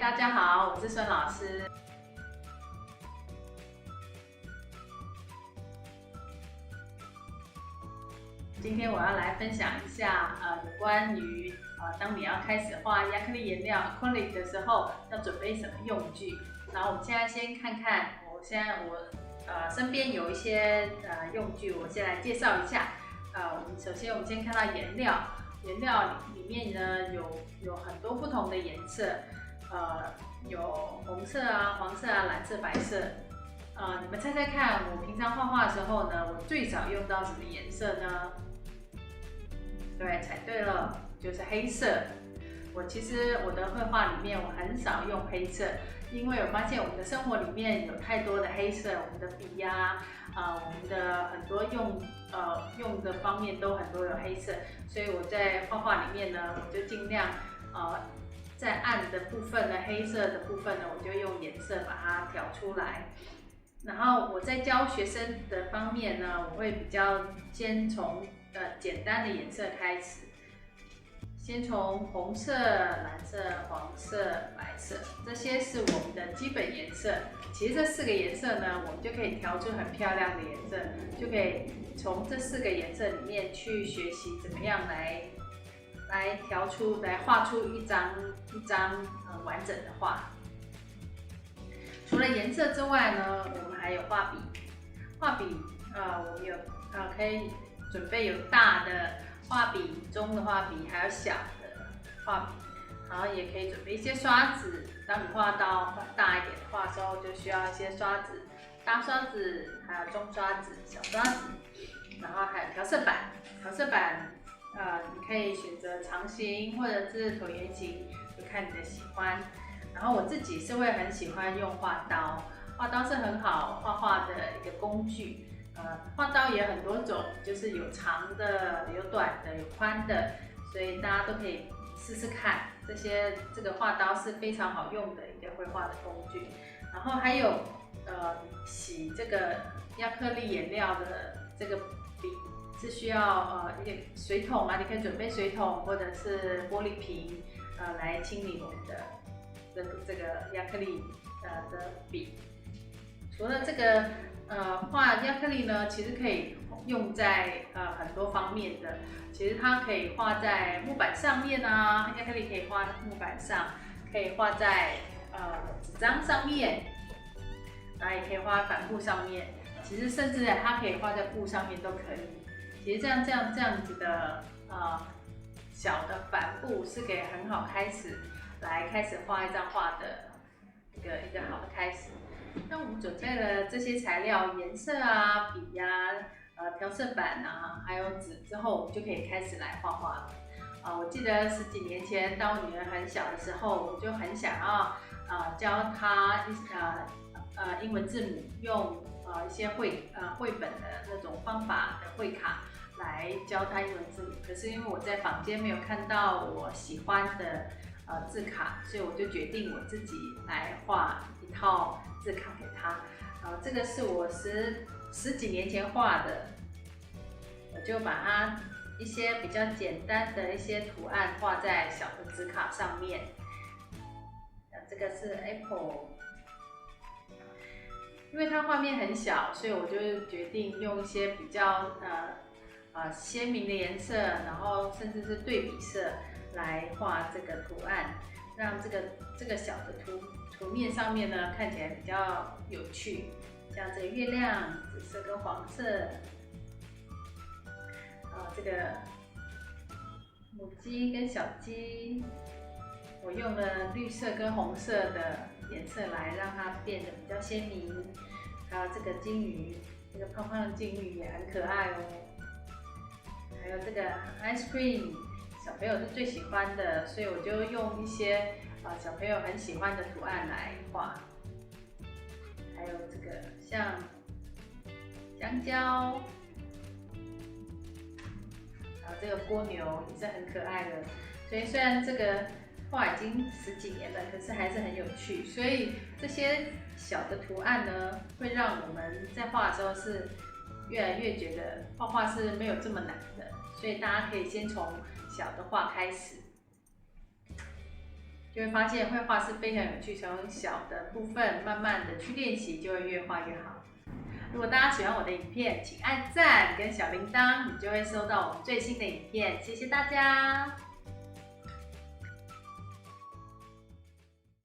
大家好，我是孙老师。今天我要来分享一下有关于当你要开始画亚克力颜料 acrylic 的时候，要准备什么用具。然后我们现在先看看，我身边有一些用具，我先来介绍一下。首先我们先看到颜料，颜料里面呢有很多不同的颜色，有红色啊、黄色啊、蓝色、白色。你们猜猜看，我平常画画的时候呢，我最少用到什么颜色呢？对，猜对了，就是黑色。其实我的绘画里面我很少用黑色，因为我发现我们的生活里面有太多的黑色，我们的笔呀，我们的很多用的方面都很多有黑色，所以我在画画里面呢，我就尽量在暗的部分呢，黑色的部分呢，我就用颜色把它调出来。然后我在教学生的方面呢，我会比较先从简单的颜色开始，先从红色、蓝色、黄色、白色，这些是我们的基本颜色。其实这4个颜色呢，我们就可以调出很漂亮的颜色，就可以从这4个颜色里面去学习怎么样来画出一张完整的画。除了颜色之外呢，我们还有画笔。画笔我们可以准备有大的画笔、中的画笔，还有小的画笔。然后也可以准备一些刷子，当你画到大一点的画的时候，就需要一些刷子，大刷子，还有中刷子、小刷子。然后还有调色板，调色板你可以选择长形或者是椭圆形，就看你的喜欢。然后我自己是会很喜欢用画刀，画刀是很好画画的一个工具。画刀也很多种，就是有长的、有短的、有宽的，所以大家都可以试试看。这个画刀是非常好用的一个绘画的工具。然后还有洗这个亚克力颜料的这个笔是需要一个水桶啊，你可以准备水桶或者是玻璃瓶来清理我们的这个亚克力的笔。除了这个画亚克力呢，其实可以用在很多方面的。其实它可以画在木板上面啊，亚克力可以画在木板上，可以画在纸张上面，然后也可以画在帆布上面。其实甚至它可以画在布上面都可以。其实这样子的小的帆布是可以很好开始画一张画的一个好的开始。那我们准备了这些材料，颜色啊、笔啊、调色板啊，还有纸之后，我们就可以开始来画画了。我记得10几年前，当我女儿很小的时候，我就很想要教她英文字母，用一些绘本的那种方法的绘卡来教她英文字母。可是因为我在坊间没有看到我喜欢的字卡，所以我就决定我自己来画一套字卡给她。这个是我十几年前画的，我就把它一些比较简单的一些图案画在小的纸卡上面。这个是 Apple， 因为它画面很小，所以我就决定用一些比较鲜明的颜色，然后甚至是对比色来画这个图案，让这个小的图面上面呢看起来比较有趣。像这个月亮，紫色跟黄色，这个母鸡跟小鸡，我用了绿色跟红色的颜色来让它变得比较鲜明。还有这个金鱼，这个胖胖的金鱼也很可爱哦。还有这个 ice cream， 小朋友是最喜欢的，所以我就用一些小朋友很喜欢的图案来画。还有这个像香蕉，还有这个蜗牛也是很可爱的。所以虽然这个画已经10几年了，可是还是很有趣。所以这些小的图案呢，会让我们在画的时候是越来越觉得画画是没有这么难的。所以大家可以先从小的画开始。就会发现绘画是非常有趣，从小的部分慢慢的去练习，就会越画越好。如果大家喜欢我的影片，请按赞跟小铃铛，你就会收到我们最新的影片。谢谢大家。